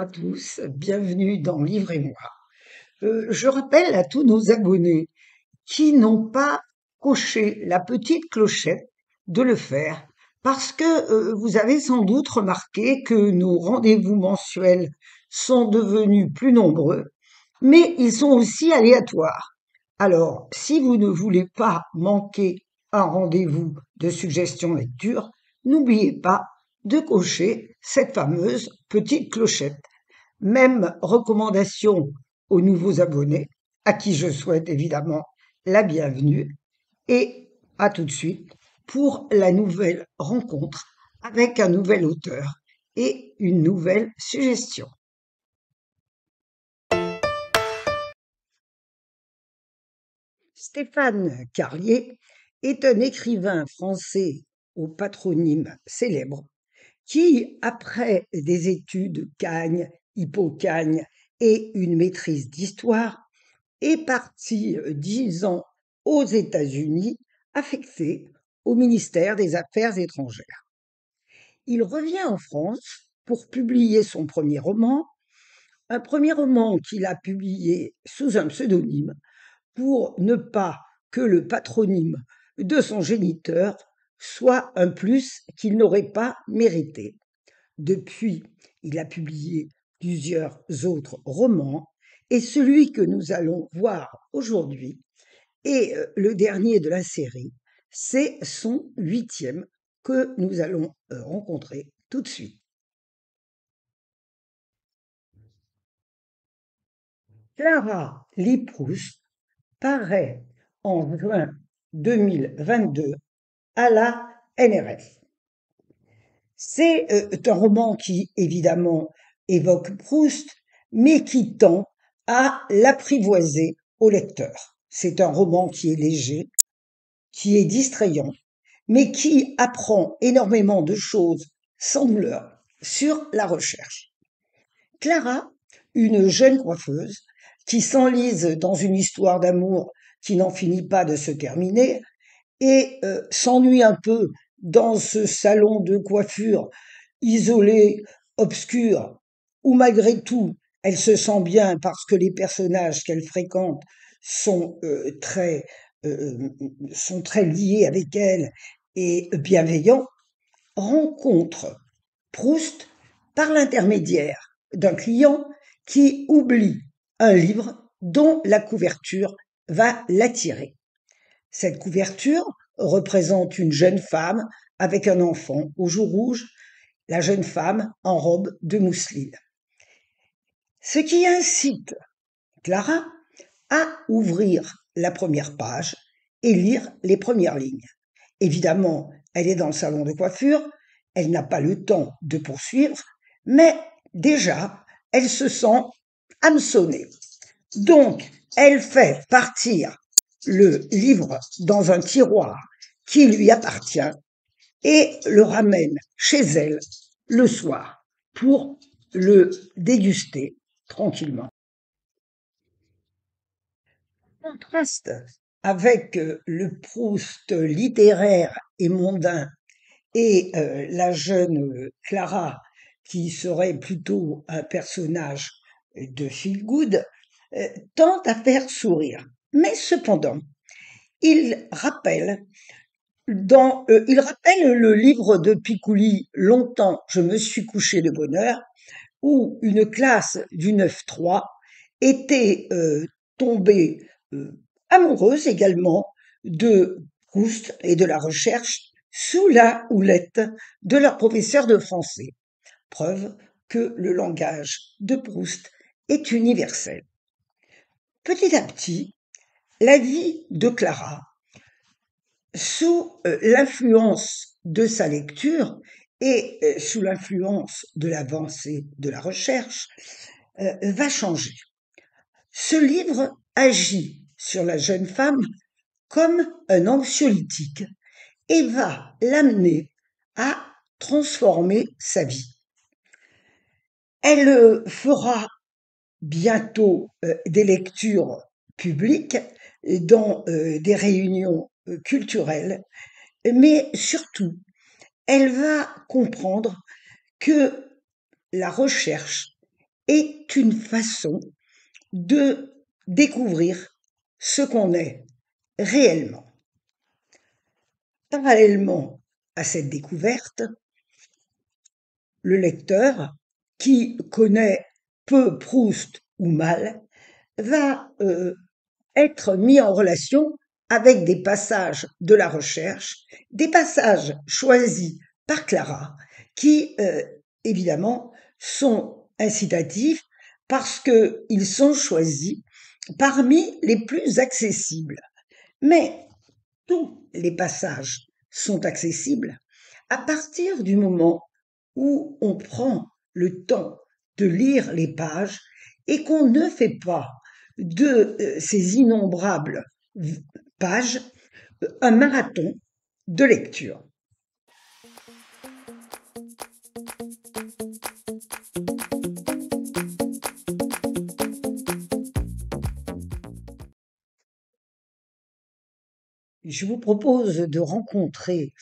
Bonjour à tous, bienvenue dans Livre et moi. Je rappelle à tous nos abonnés qui n'ont pas coché la petite clochette de le faire parce que vous avez sans doute remarqué que nos rendez-vous mensuels sont devenus plus nombreux, mais ils sont aussi aléatoires. Alors, si vous ne voulez pas manquer un rendez-vous de suggestion lecture, n'oubliez pas de cocher cette fameuse petite clochette. Même recommandation aux nouveaux abonnés, à qui je souhaite évidemment la bienvenue, et à tout de suite pour la nouvelle rencontre avec un nouvel auteur et une nouvelle suggestion. Stéphane Carlier est un écrivain français au patronyme célèbre qui, après des études Cagne, Hippocagne et une maîtrise d'histoire, est parti 10 ans aux États-Unis, affecté au ministère des Affaires étrangères. Il revient en France pour publier son premier roman, un premier roman qu'il a publié sous un pseudonyme pour ne pas que le patronyme de son géniteur soit un plus qu'il n'aurait pas mérité. Depuis, il a publié plusieurs autres romans et celui que nous allons voir aujourd'hui est le dernier de la série. C'est son 8e que nous allons rencontrer tout de suite. Clara Lee Proust paraît en juin 2022 à la NRF. C'est un roman qui, évidemment, évoque Proust, mais qui tend à l'apprivoiser au lecteur. C'est un roman qui est léger, qui est distrayant, mais qui apprend énormément de choses sans douleur sur la recherche. Clara, une jeune coiffeuse, qui s'enlise dans une histoire d'amour qui n'en finit pas de se terminer, et s'ennuie un peu dans ce salon de coiffure isolé, obscur, où malgré tout, elle se sent bien parce que les personnages qu'elle fréquente sont, sont très liés avec elle et bienveillants, rencontre Proust par l'intermédiaire d'un client qui oublie un livre dont la couverture va l'attirer. Cette couverture représente une jeune femme avec un enfant aux joues rouges, la jeune femme en robe de mousseline. Ce qui incite Clara à ouvrir la première page et lire les premières lignes. Évidemment, elle est dans le salon de coiffure, elle n'a pas le temps de poursuivre, mais déjà, elle se sent hameçonnée. Donc, elle fait partir le livre dans un tiroir qui lui appartient et le ramène chez elle le soir pour le déguster tranquillement. En contraste avec le Proust littéraire et mondain et la jeune Clara qui serait plutôt un personnage de feel-good, tente à faire sourire. Mais cependant, il rappelle le livre de Picouli, Longtemps je me suis couché de bonne heure, où une classe du 9-3 était tombée amoureuse également de Proust et de la recherche sous la houlette de leur professeur de français. Preuve que le langage de Proust est universel. Petit à petit, la vie de Clara, sous l'influence de sa lecture et sous l'influence de l'avancée de la recherche, va changer. Ce livre agit sur la jeune femme comme un anxiolytique et va l'amener à transformer sa vie. Elle fera bientôt des lectures publiques dans des réunions culturelles, mais surtout, elle va comprendre que la recherche est une façon de découvrir ce qu'on est réellement. Parallèlement à cette découverte, le lecteur, qui connaît peu Proust ou mal, va être mis en relation avec des passages de la recherche, des passages choisis par Clara, qui évidemment sont incitatifs parce qu'ils sont choisis parmi les plus accessibles. Mais tous les passages sont accessibles à partir du moment où on prend le temps de lire les pages et qu'on ne fait pas de ces innombrables pages un marathon de lecture. Je vous propose de rencontrer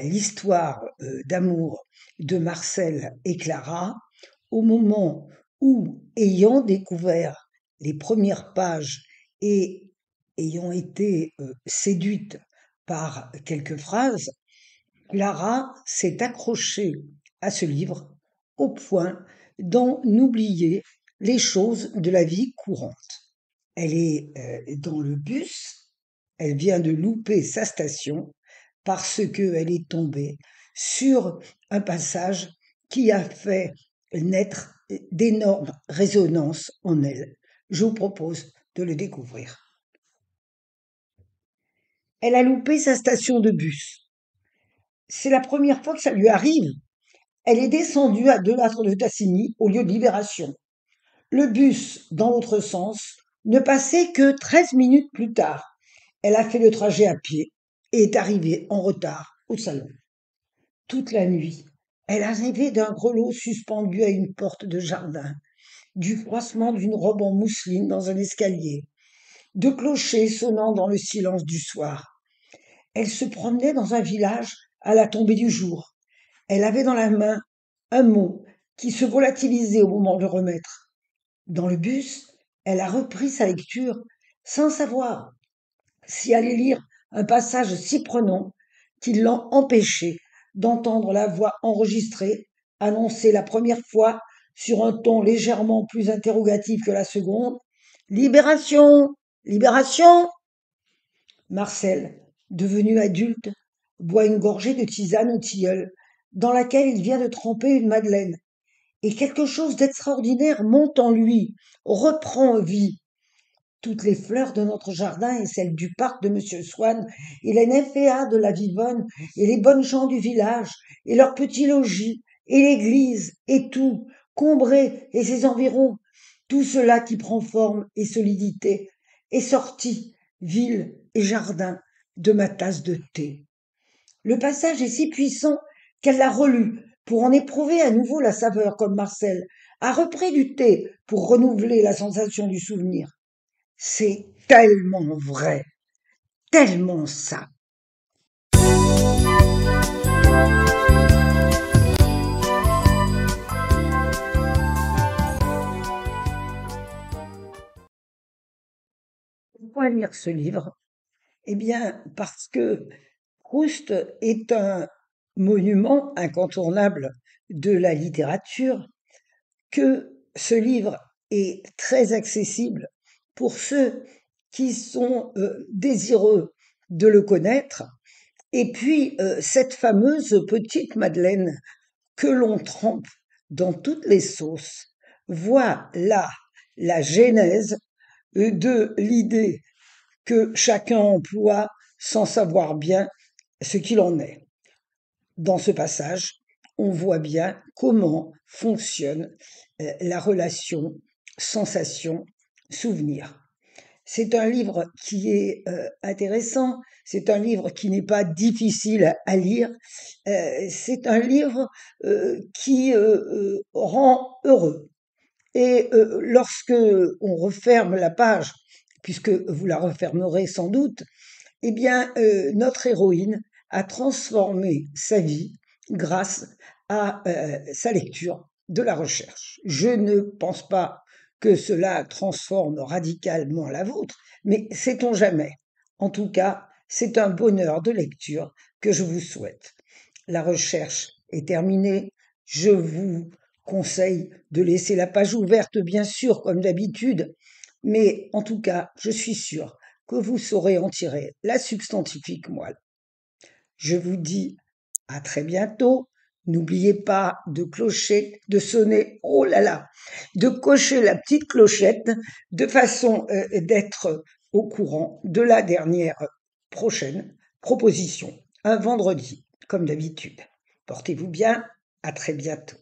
l'histoire d'amour de Marcel et Clara au moment où, ayant découvert les premières pages et ayant été séduite par quelques phrases, Clara s'est accrochée à ce livre au point d'en oublier les choses de la vie courante. Elle est dans le bus, elle vient de louper sa station parce qu'elle est tombée sur un passage qui a fait naître d'énormes résonances en elle. Je vous propose de le découvrir. Elle a loupé sa station de bus. C'est la première fois que ça lui arrive. Elle est descendue à Delattre de Tassigny au lieu de Libération. Le bus, dans l'autre sens, ne passait que 13 minutes plus tard. Elle a fait le trajet à pied et est arrivée en retard au salon. Toute la nuit, elle a rêvé d'un grelot suspendu à une porte de jardin, du froissement d'une robe en mousseline dans un escalier, de clochers sonnant dans le silence du soir. Elle se promenait dans un village à la tombée du jour. Elle avait dans la main un mot qui se volatilisait au moment de le remettre. Dans le bus, elle a repris sa lecture sans savoir si aller lire un passage si prenant qui l'a empêché d'entendre la voix enregistrée annoncer la première fois sur un ton légèrement plus interrogatif que la seconde. Libération! Libération! Marcel, devenu adulte, boit une gorgée de tisane au tilleul, dans laquelle il vient de tremper une madeleine. Et quelque chose d'extraordinaire monte en lui, reprend vie. Toutes les fleurs de notre jardin et celles du parc de Monsieur Swann, et les nymphéas de la Vivonne, et les bonnes gens du village, et leurs petits logis, et l'église, et tout, Combray et ses environs, tout cela qui prend forme et solidité, est sorti, ville et jardin, de ma tasse de thé. Le passage est si puissant qu'elle l'a relu pour en éprouver à nouveau la saveur comme Marcel a repris du thé pour renouveler la sensation du souvenir. C'est tellement vrai, tellement ça. Pourquoi lire ce livre? Eh bien, parce que Proust est un monument incontournable de la littérature, que ce livre est très accessible pour ceux qui sont désireux de le connaître. Et puis, cette fameuse petite madeleine que l'on trempe dans toutes les sauces, voit là la genèse de l'idée que chacun emploie sans savoir bien ce qu'il en est. Dans ce passage, on voit bien comment fonctionne la relation sensation-souvenir. C'est un livre qui est intéressant, c'est un livre qui n'est pas difficile à lire, c'est un livre qui rend heureux. Et lorsque on referme la page, puisque vous la refermerez sans doute, eh bien, notre héroïne a transformé sa vie grâce à sa lecture de la recherche. Je ne pense pas que cela transforme radicalement la vôtre, mais sait-on jamais. En tout cas, c'est un bonheur de lecture que je vous souhaite. La recherche est terminée. Je vous conseille de laisser la page ouverte, bien sûr, comme d'habitude, mais en tout cas, je suis sûre que vous saurez en tirer la substantifique moelle. Je vous dis à très bientôt. N'oubliez pas de clocher, de sonner, oh là là, de cocher la petite clochette de façon d'être au courant de la dernière prochaine proposition, un vendredi, comme d'habitude. Portez-vous bien, à très bientôt.